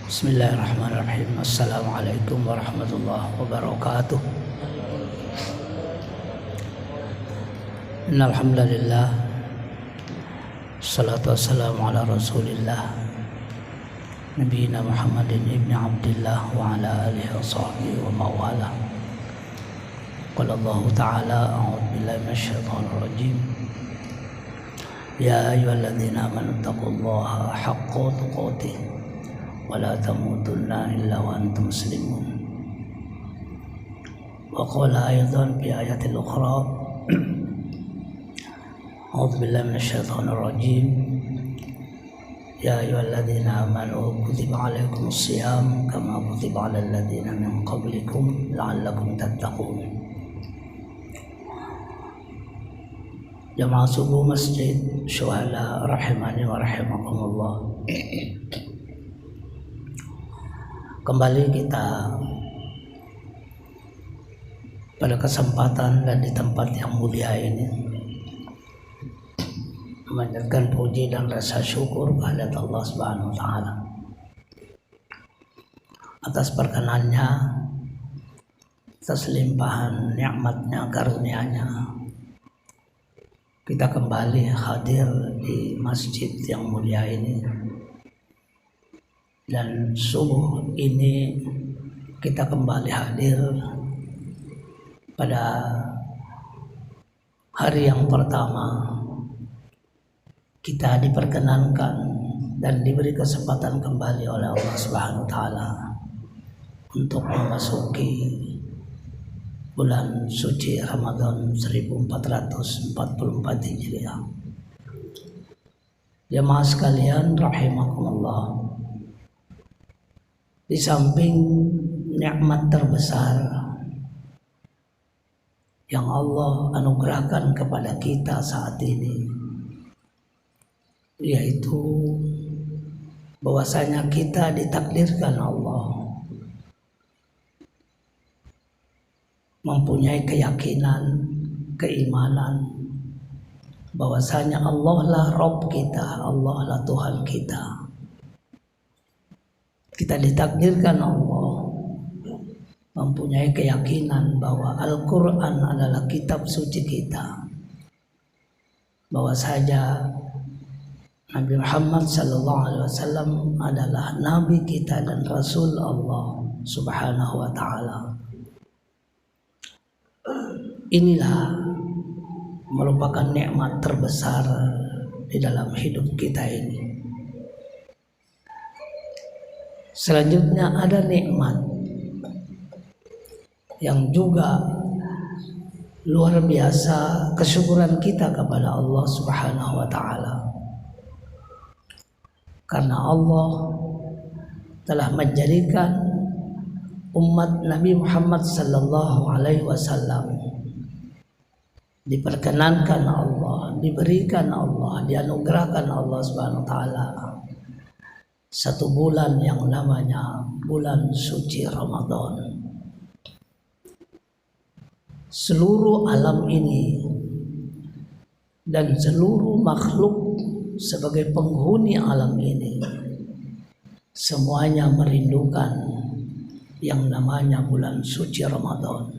Bismillahirrahmanirrahim. Assalamualaikum warahmatullahi wabarakatuh. Innal hamdalillah salatu wassalamu ala Rasulillah nabiyina Muhammadin ibni Abdillah wa ala alihi wa sahbihi wa mawala. Qala Allah ta'ala a'udzu billahi minasyaitonir rajim. Ya ayyuhalladzina amanu taqullaha haqqa tuqatih wala tamutunna illa wa antum muslimun. Wa qala aydan fi ayatil ukhra a'udzu billahi minasyaitonir rajim. Ya ayyuhalladzina amanu kutiba alaikumus shiyam kama kutiba alal ladzina min qablikum la'allakum tattaqun. Jamaah subuh Masjid Syuhada rahimani wa rahimakumullah. Kembali kita pada kesempatan dan di tempat yang mulia ini memanjatkan puji dan rasa syukur kehadirat Allah Subhanahu wa taala atas perkenannya, atas limpahan nikmatnya, karunia-Nya. Kita kembali hadir di masjid yang mulia ini. Dan subuh ini kita kembali hadir pada hari yang pertama kita diperkenankan dan diberi kesempatan kembali oleh Allah Subhanahu wa taala untuk memasuki bulan suci Ramadan 1444 Hijriah. Jemaah sekalian rahimakumullah, di samping nikmat terbesar yang Allah anugerahkan kepada kita saat ini, yaitu bahwasanya kita ditakdirkan Allah mempunyai keyakinan, keimanan bahwasanya Allah lah Rabb kita, Allah lah Tuhan kita. Kita ditakdirkan Allah mempunyai keyakinan bahwa Al-Quran adalah kitab suci kita, bahwa saja Nabi Muhammad SAW adalah Nabi kita dan Rasul Allah Subhanahu wa ta'ala. Inilah merupakan nikmat terbesar di dalam hidup kita ini. Selanjutnya ada nikmat yang juga luar biasa, kesyukuran kita kepada Allah Subhanahu wa taala. Karena Allah telah menjadikan umat Nabi Muhammad sallallahu alaihi wasallam diperkenankan Allah, diberikan Allah, dianugerahkan Allah Subhanahu wa taala satu bulan yang namanya bulan suci Ramadan. Seluruh alam ini dan seluruh makhluk sebagai penghuni alam ini semuanya merindukan yang namanya bulan suci Ramadan.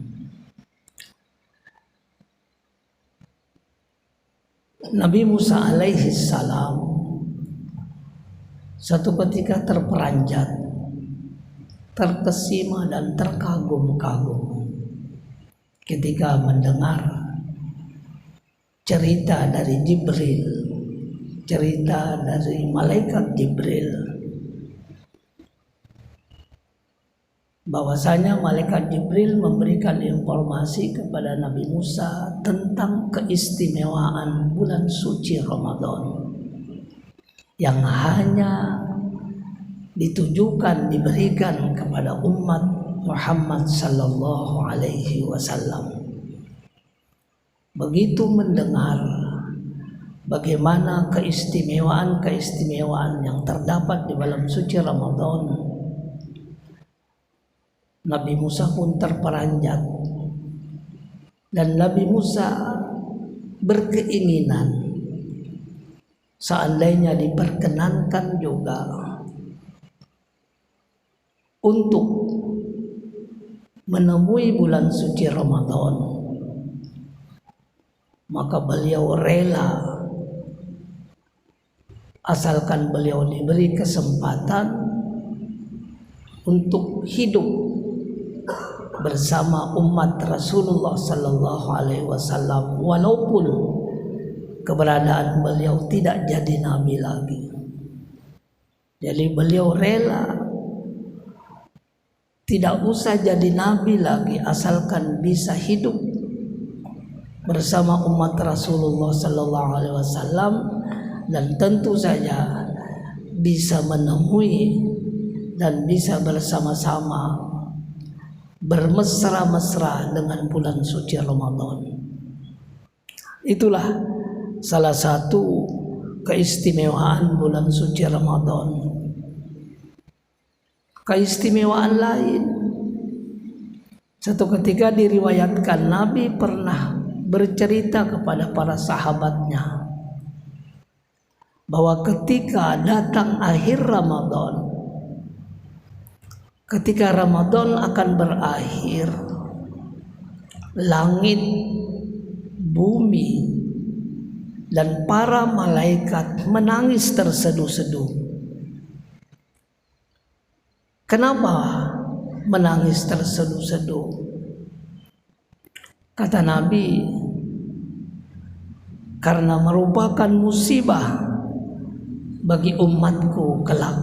Nabi Musa alaihi salam satu ketika terperanjat, terkesima dan terkagum-kagum ketika mendengar cerita dari Jibril, cerita dari malaikat Jibril, bahwasanya malaikat Jibril memberikan informasi kepada Nabi Musa tentang keistimewaan bulan suci Ramadan yang hanya ditujukan, diberikan kepada umat Muhammad sallallahu alaihi wasallam. Begitu mendengar bagaimana keistimewaan-keistimewaan yang terdapat di bulan suci Ramadan, Nabi Musa pun terperanjat dan Nabi Musa berkeinginan seandainya diperkenankan juga untuk menemui bulan suci Ramadan, maka beliau rela asalkan beliau diberi kesempatan untuk hidup bersama umat Rasulullah sallallahu alaihi wasallam, walaupun keberadaan beliau tidak jadi nabi lagi. Jadi beliau rela tidak usah jadi nabi lagi asalkan bisa hidup bersama umat Rasulullah sallallahu alaihi wasallam, dan tentu saja bisa menemui dan bisa bersama-sama bermesra-mesra dengan bulan suci Ramadan. Itulah salah satu keistimewaan bulan suci Ramadan. Keistimewaan lain, satu ketika diriwayatkan Nabi pernah bercerita kepada para sahabatnya bahwa ketika datang akhir Ramadan, ketika Ramadan akan berakhir, langit, bumi, dan para malaikat menangis terseduh-seduh. Kenapa menangis terseduh-seduh? Kata Nabi, karena merupakan musibah bagi umatku kelak.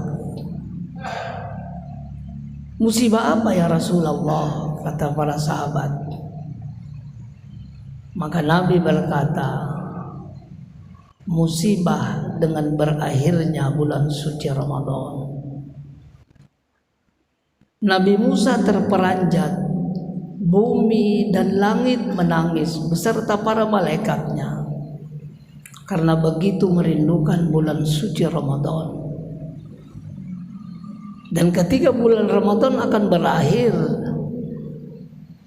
Musibah apa ya Rasulullah? Kata para sahabat. Maka Nabi berkata, musibah dengan berakhirnya bulan suci Ramadan. Nabi Musa terperanjat, bumi dan langit menangis beserta para malaikatnya karena begitu merindukan bulan suci Ramadan. Dan ketika bulan Ramadan akan berakhir,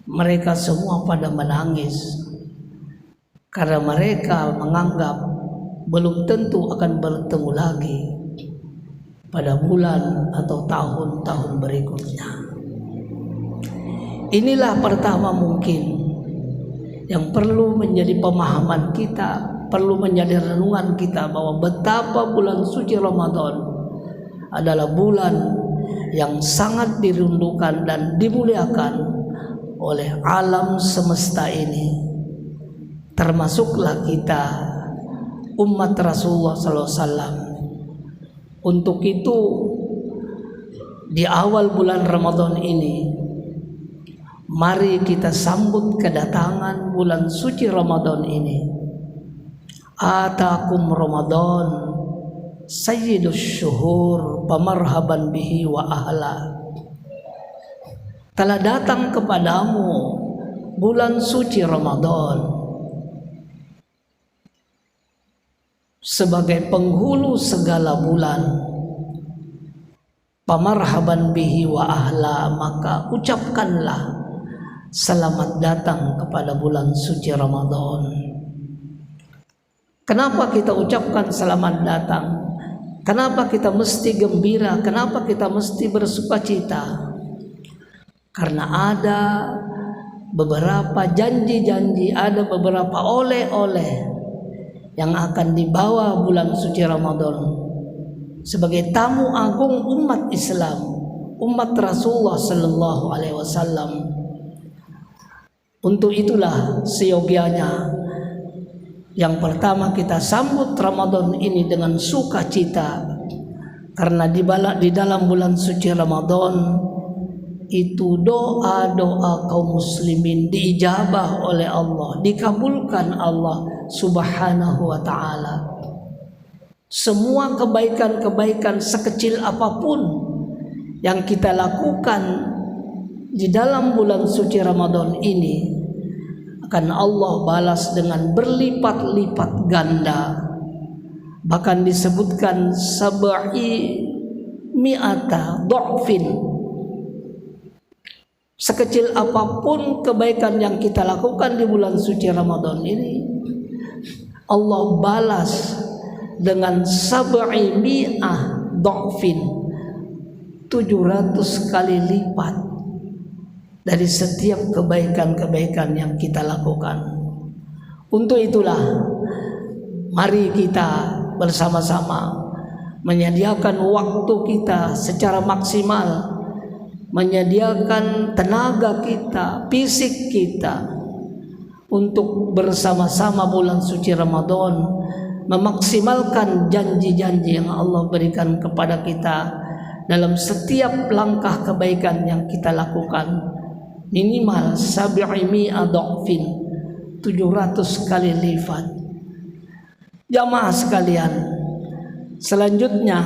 mereka semua pada menangis karena mereka menganggap belum tentu akan bertemu lagi pada bulan atau tahun-tahun berikutnya. Inilah pertama mungkin yang perlu menjadi pemahaman kita, perlu menjadi renungan kita, bahwa betapa bulan suci Ramadan adalah bulan yang sangat dirindukan dan dimuliakan oleh alam semesta ini, termasuklah kita umat Rasulullah SAW. Untuk itu di awal bulan Ramadan ini, mari kita sambut kedatangan bulan suci Ramadan ini. Atakum Ramadan sayyidus syuhur pamarhaban bihi wa ahla. Telah datang kepadamu bulan suci Ramadan sebagai penghulu segala bulan. Pamarhaban bihi wa ahla, maka ucapkanlah selamat datang kepada bulan suci Ramadan. Kenapa kita ucapkan selamat datang? Kenapa kita mesti gembira? Kenapa kita mesti bersukacita? Karena ada beberapa janji-janji, ada beberapa oleh-oleh yang akan dibawa bulan suci Ramadan sebagai tamu agung umat Islam, umat Rasulullah sallallahu alaihi wasallam. Untuk itulah seyogianya yang pertama kita sambut Ramadan ini dengan sukacita, karena di dalam bulan suci Ramadan itu doa-doa kaum muslimin diijabah oleh Allah, dikabulkan Allah Subhanahu wa ta'ala. Semua kebaikan-kebaikan sekecil apapun yang kita lakukan di dalam bulan suci Ramadan ini akan Allah balas dengan berlipat-lipat ganda. Bahkan disebutkan sab'i mi'ata dha'fin. Sekecil apapun kebaikan yang kita lakukan di bulan suci Ramadan ini, Allah balas dengan sab'i mi'ah dha'fin, 700 kali lipat dari setiap kebaikan-kebaikan yang kita lakukan. Untuk itulah mari kita bersama-sama menyediakan waktu kita secara maksimal, menyediakan tenaga kita, fisik kita untuk bersama-sama bulan suci Ramadan memaksimalkan janji-janji yang Allah berikan kepada kita dalam setiap langkah kebaikan yang kita lakukan. Minimal 700 dha'fin, 700 kali lipat. Jamaah sekalian, selanjutnya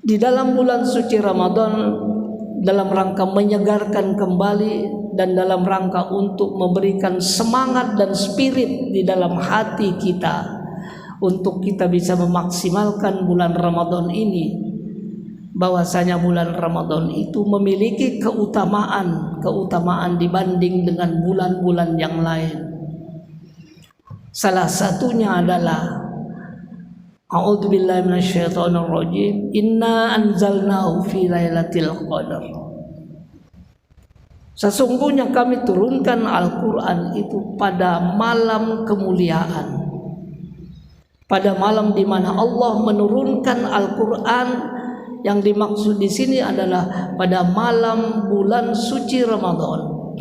di dalam bulan suci Ramadan, dalam rangka menyegarkan kembali dan dalam rangka untuk memberikan semangat dan spirit di dalam hati kita untuk kita bisa memaksimalkan bulan Ramadan ini, bahwasanya bulan Ramadan itu memiliki keutamaan dibanding dengan bulan-bulan yang lain. Salah satunya adalah A'udzubillahi minasyaitonirrajim, inna anzalnahu fi lailatul qadar. Sesungguhnya kami turunkan Al-Quran itu pada malam kemuliaan, pada malam di mana Allah menurunkan Al-Quran. Yang dimaksud di sini adalah pada malam bulan suci Ramadan.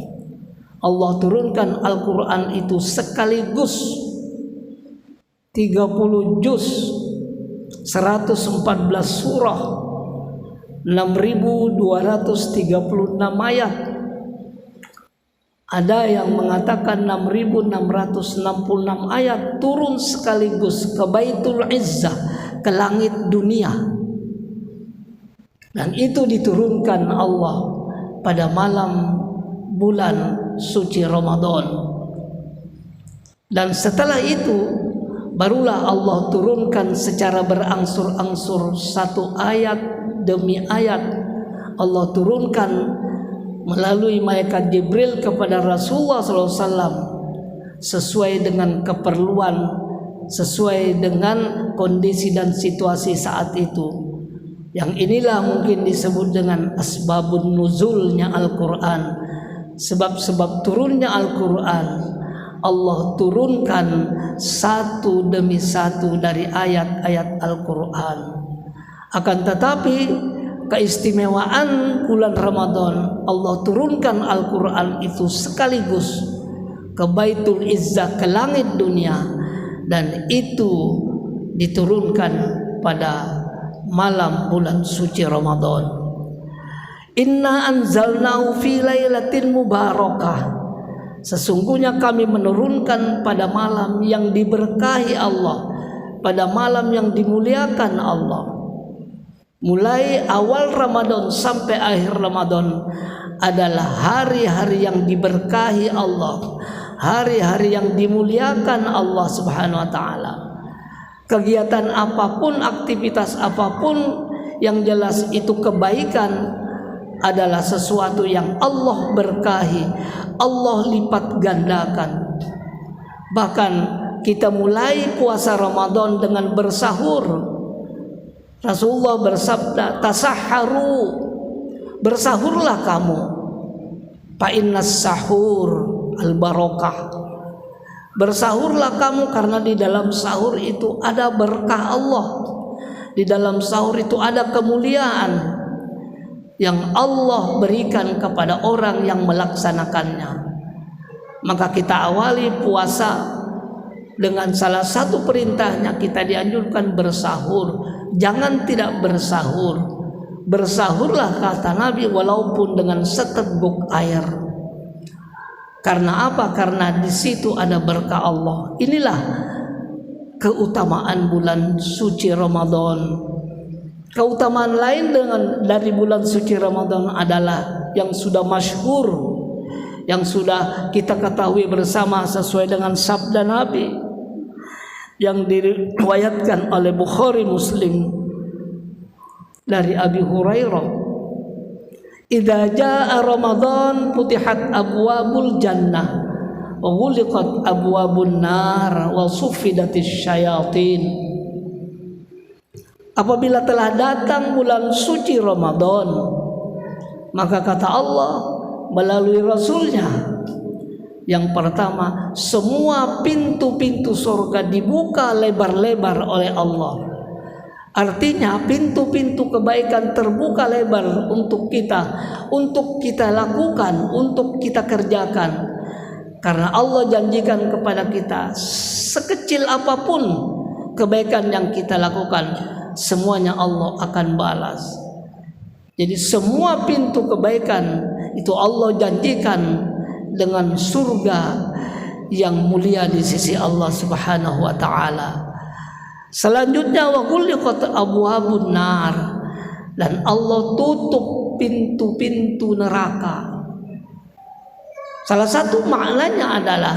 Allah turunkan Al-Quran itu sekaligus 30 juz, 114 surah, 6.236 ayat. Ada yang mengatakan 6.666 ayat turun sekaligus ke Baitul Izzah, ke langit dunia. Dan itu diturunkan Allah pada malam bulan suci Ramadan. Dan setelah itu barulah Allah turunkan secara berangsur-angsur satu ayat demi ayat. Allah turunkan melalui malaikat Jibril kepada Rasulullah SAW sesuai dengan keperluan, sesuai dengan kondisi dan situasi saat itu. Yang inilah mungkin disebut dengan asbabun nuzulnya Al-Quran, sebab-sebab turunnya Al-Quran. Allah turunkan satu demi satu dari ayat-ayat Al-Quran. Akan tetapi keistimewaan bulan Ramadan, Allah turunkan Al-Quran itu sekaligus ke Baitul Izzah, ke langit dunia, dan itu diturunkan pada malam bulan suci Ramadan. Inna anzalnahu fi lailatin mubarakah. Sesungguhnya kami menurunkan pada malam yang diberkahi Allah, pada malam yang dimuliakan Allah. Mulai awal Ramadan sampai akhir Ramadan adalah hari-hari yang diberkahi Allah, hari-hari yang dimuliakan Allah Subhanahu wa taala. Kegiatan apapun, aktivitas apapun, yang jelas itu kebaikan adalah sesuatu yang Allah berkahi, Allah lipat gandakan. Bahkan kita mulai puasa Ramadan dengan bersahur. Rasulullah bersabda, tasahharu, bersahurlah kamu, fa innas sahur al barakah. Bersahurlah kamu karena di dalam sahur itu ada berkah Allah. Di dalam sahur itu ada kemuliaan yang Allah berikan kepada orang yang melaksanakannya. Maka kita awali puasa dengan salah satu perintahnya, kita dianjurkan bersahur. Jangan tidak bersahur. Bersahurlah kata Nabi walaupun dengan seteguk air. Karena apa? Karena di situ ada berkah Allah. Inilah keutamaan bulan suci Ramadan. Keutamaan lain dari bulan suci Ramadan adalah yang sudah masyhur, yang sudah kita ketahui bersama sesuai dengan sabda Nabi yang diriwayatkan oleh Bukhari Muslim dari Abi Hurairah. Idza jaa Ramadan futihat abwabul jannah wa ghuliqat abwabun nar wa suffidatis syayatin. apabila telah datang bulan suci Ramadan, maka kata Allah melalui Rasulnya, yang pertama, semua pintu-pintu surga dibuka lebar-lebar oleh Allah. Artinya pintu-pintu kebaikan terbuka lebar untuk kita lakukan, untuk kita kerjakan. Karena Allah janjikan kepada kita, sekecil apapun kebaikan yang kita lakukan, semuanya Allah akan balas. Jadi semua pintu kebaikan itu Allah janjikan dengan surga yang mulia di sisi Allah Subhanahu wa taala. Selanjutnya wa ghulqat abwabun nar, dan Allah tutup pintu-pintu neraka. Salah satu maknanya adalah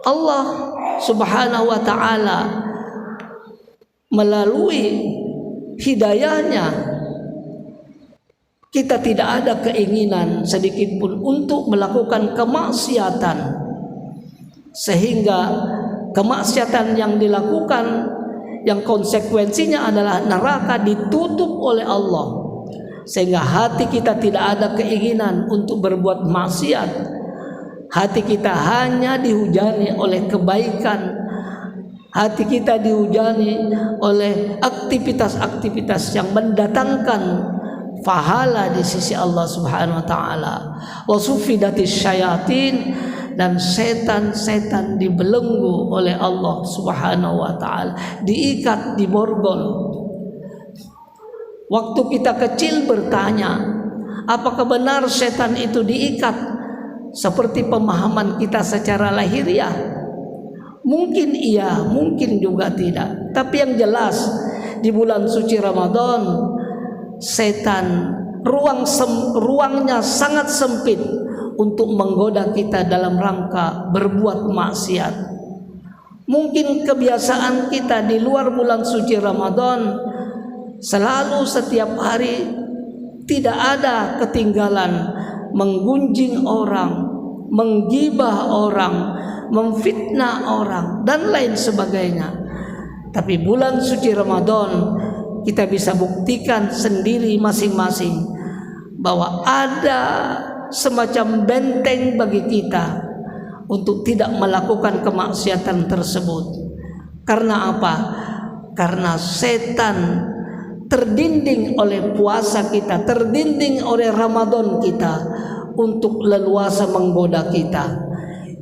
Allah Subhanahu wa taala melalui hidayahnya kita tidak ada keinginan sedikit pun untuk melakukan kemaksiatan, sehingga kemaksiatan yang dilakukan yang konsekuensinya adalah neraka ditutup oleh Allah, sehingga hati kita tidak ada keinginan untuk berbuat maksiat. Hati kita hanya dihujani oleh kebaikan, hati kita dihujani oleh aktivitas-aktivitas yang mendatangkan pahala di sisi Allah Subhanahu wa taala. Wa sufidatis syayatin, dan setan-setan dibelenggu oleh Allah Subhanahu wa taala, diikat, diborgol. Waktu kita kecil bertanya, apakah benar setan itu diikat seperti pemahaman kita secara lahiriah? Mungkin iya, mungkin juga tidak. Tapi yang jelas di bulan suci Ramadan, setan ruangnya sangat sempit untuk menggoda kita dalam rangka berbuat maksiat. Mungkin kebiasaan kita di luar bulan suci Ramadan selalu setiap hari tidak ada ketinggalan menggunjing orang, menggibah orang, memfitnah orang, dan lain sebagainya. Tapi bulan suci Ramadan kita bisa buktikan sendiri masing-masing bahwa ada semacam benteng bagi kita untuk tidak melakukan kemaksiatan tersebut. Karena apa? Karena setan terdinding oleh puasa kita, terdinding oleh Ramadan kita untuk leluasa menggoda kita.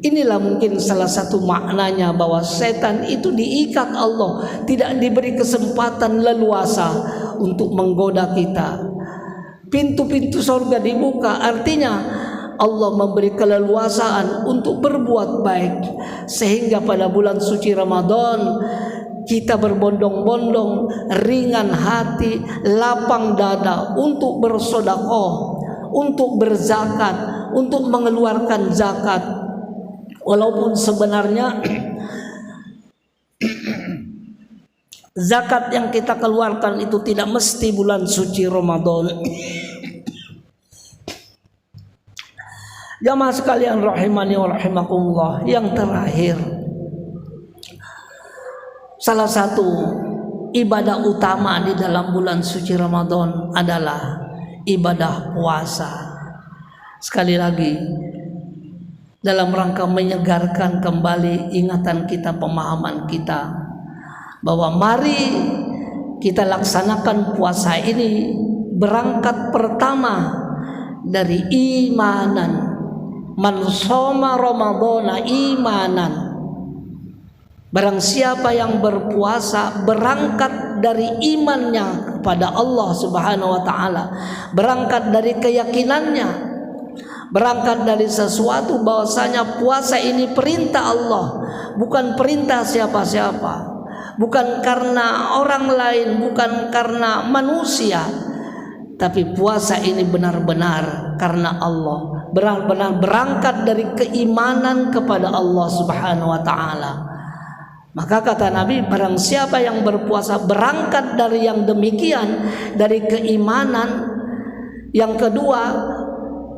Inilah mungkin salah satu maknanya bahwa setan itu diikat Allah, tidak diberi kesempatan leluasa untuk menggoda kita. Pintu-pintu surga dibuka, artinya Allah memberi keleluasaan untuk berbuat baik, sehingga pada bulan suci Ramadan kita berbondong-bondong, ringan hati, lapang dada untuk bersedekah, untuk berzakat, untuk mengeluarkan zakat. Walaupun sebenarnya zakat yang kita keluarkan itu tidak mesti bulan suci Ramadan. Jamaah sekalian rahimani wa rahimakumullah, yang terakhir, salah satu ibadah utama di dalam bulan suci Ramadan adalah ibadah puasa. Sekali lagi, dalam rangka menyegarkan kembali ingatan kita, pemahaman kita, bahwa mari kita laksanakan puasa ini berangkat pertama dari imanan. Man shoma Ramadhana imanan, barang siapa yang berpuasa berangkat dari imannya kepada Allah Subhanahu wa taala, berangkat dari keyakinannya, berangkat dari sesuatu bahwasanya puasa ini perintah Allah, bukan perintah siapa-siapa, bukan karena orang lain, bukan karena manusia, tapi puasa ini benar-benar karena Allah, benar-benar berangkat dari keimanan kepada Allah Subhanahu wa taala. Maka kata Nabi, barang siapa yang berpuasa berangkat dari yang demikian, dari keimanan. Yang kedua,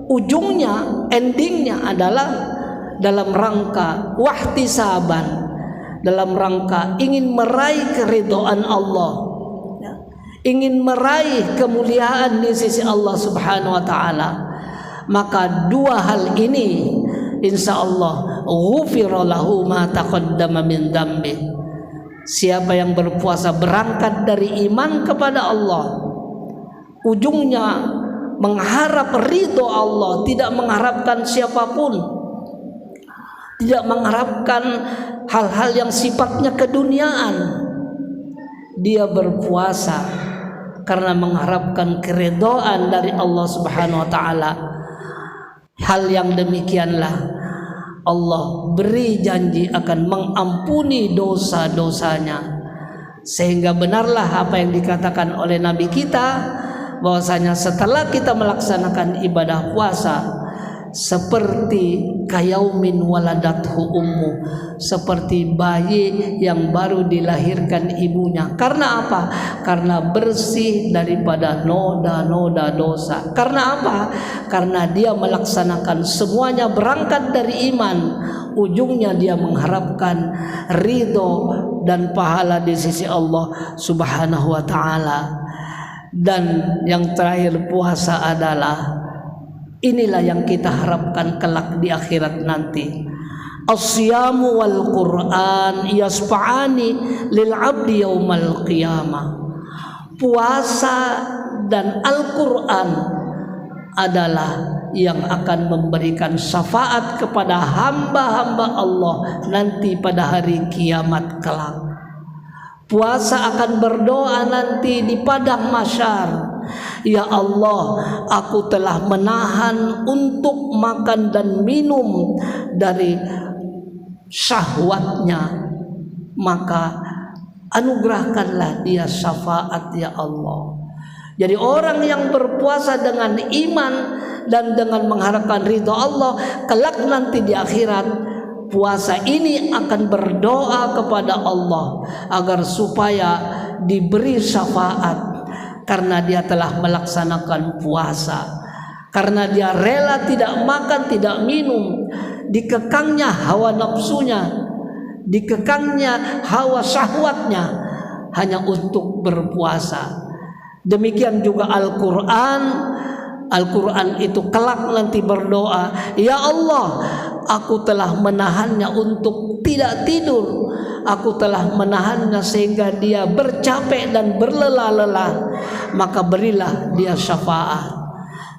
ujungnya, endingnya adalah dalam rangka wahtisaban, dalam rangka ingin meraih keridhaan Allah. Ya. ingin meraih kemuliaan di sisi Allah Subhanahu wa taala, maka dua hal ini insya Allah ghufira lahu ma taqaddama min dzambi. Siapa yang berpuasa berangkat dari iman kepada Allah, ujungnya mengharap ridho Allah, tidak mengharapkan siapapun, tidak mengharapkan hal-hal yang sifatnya keduniaan. Dia berpuasa karena mengharapkan keridhaan dari Allah Subhanahu wa taala. Hal yang demikianlah Allah beri janji akan mengampuni dosa-dosanya, sehingga benarlah apa yang dikatakan oleh Nabi kita, bahwasanya setelah kita melaksanakan ibadah puasa seperti kayaumin waladathu ummu, seperti bayi yang baru dilahirkan ibunya. Karena apa? Karena bersih daripada noda-noda dosa. Karena apa? Karena dia melaksanakan semuanya berangkat dari iman, ujungnya dia mengharapkan ridho dan pahala di sisi Allah Subhanahu wa taala. Dan yang terakhir, puasa adalah, inilah yang kita harapkan kelak di akhirat nanti. As-siyamu wal Qur'an yasfa'ani lil 'abdi yaumal qiyamah. Puasa dan Al-Qur'an adalah yang akan memberikan syafaat kepada hamba-hamba Allah nanti pada hari kiamat kelak. Puasa akan berdoa nanti di padang mahsyar, ya Allah, aku telah menahan untuk makan dan minum dari syahwatnya, maka anugerahkanlah dia syafaat ya Allah. Jadi orang yang berpuasa dengan iman dan dengan mengharapkan ridha Allah, kelak nanti di akhirat, puasa ini akan berdoa kepada Allah agar supaya diberi syafaat, karena dia telah melaksanakan puasa, karena dia rela tidak makan, tidak minum, dikekangnya hawa nafsunya, dikekangnya hawa syahwatnya hanya untuk berpuasa. Demikian juga Al-Quran. Al-Quran itu kelak nanti berdoa, ya Allah, aku telah menahannya untuk tidak tidur, aku telah menahannya sehingga dia bercapek dan berlelah-lelah, maka berilah dia syafaat.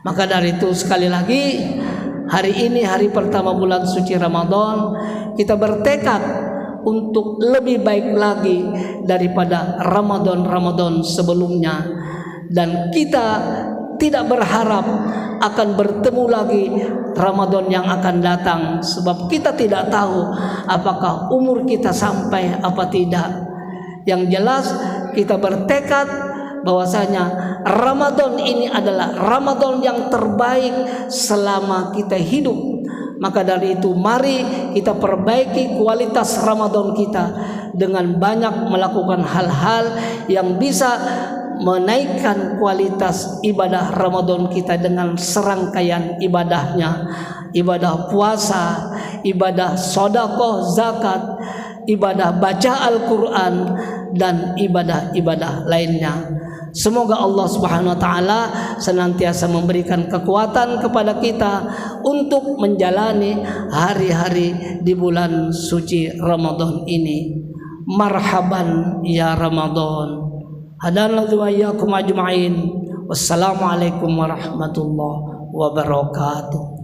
Maka dari itu sekali lagi, hari ini hari pertama bulan suci Ramadan, kita bertekad untuk lebih baik lagi daripada Ramadan-Ramadan sebelumnya, dan kita tidak berharap akan bertemu lagi Ramadan yang akan datang, sebab kita tidak tahu apakah umur kita sampai apa tidak. Yang jelas kita bertekad bahwasanya Ramadan ini adalah Ramadan yang terbaik selama kita hidup. Maka dari itu mari kita perbaiki kualitas Ramadan kita dengan banyak melakukan hal-hal yang bisa menaikkan kualitas ibadah Ramadan kita dengan serangkaian ibadahnya, ibadah puasa, ibadah sedekah, zakat, ibadah baca Al-Quran, dan ibadah-ibadah lainnya. Semoga Allah Subhanahu wa taala senantiasa memberikan kekuatan kepada kita untuk menjalani hari-hari di bulan suci Ramadan ini. Marhaban ya Ramadan. Hadanallahu wa iyyakum ajma'in. Wassalamualaikum warahmatullahi wabarakatuh.